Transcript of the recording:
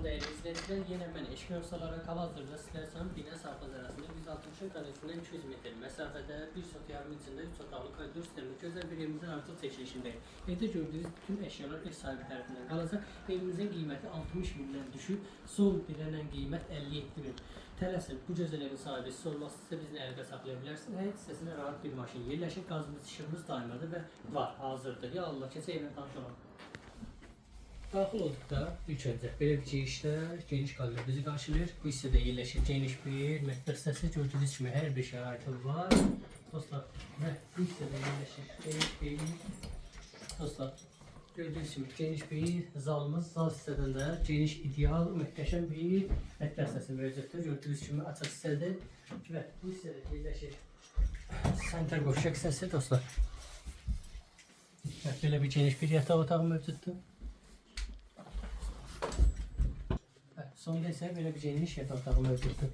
değerli izleyiciler, yine ben eşkin olarak Hal-hazırda sizler için bina sahası arasında 160 karesinden 200 metre mesafede bir sot yarım içinde 3 otaqlı koridor sistemli güzel bir evimizin artıq çekilişindeyim. Evde gördüğünüz bütün eşyalar ev sahibi tarafından kalacak. Evimizin kıymeti 60 bindən düşüp son bilenen kıymet 57 bin. Tələsin, bu gözəl evin sahibi siz olmazsa ise bizimle əldə saxlaya bilərsiniz. Həyat hissəsinə rahat bir maşın yerləşir, qazımız, işığımız daimədir və var, hazırdır. Ya Allah, keçək evlə tanış olalım. Daxil olduqda ilk öncə belə bir girişdə geniş koridor bizi qarşılayır. Bu hissədə yerləşir geniş bir mətbəx hissəsi. Gördüyünüz kimi hər bir şəraiti var. Dostlar, və bu hissədə yerləşir geniş bir dostlar. Gördüğünüz gibi geniş bir zalımız, zal hissədən də geniş, ideal, möhtəşəm bir mətbəx hissəsi mövcuddur. Gördüyünüz kimi açıq hissədir və bu hissədə yerləşir sentral qovşaq hissəsi dostlar. Və belə bir geniş bir yataq otağı mövcuddur. Sonda ise böyle bir geniş yatak otağı mövcuddur.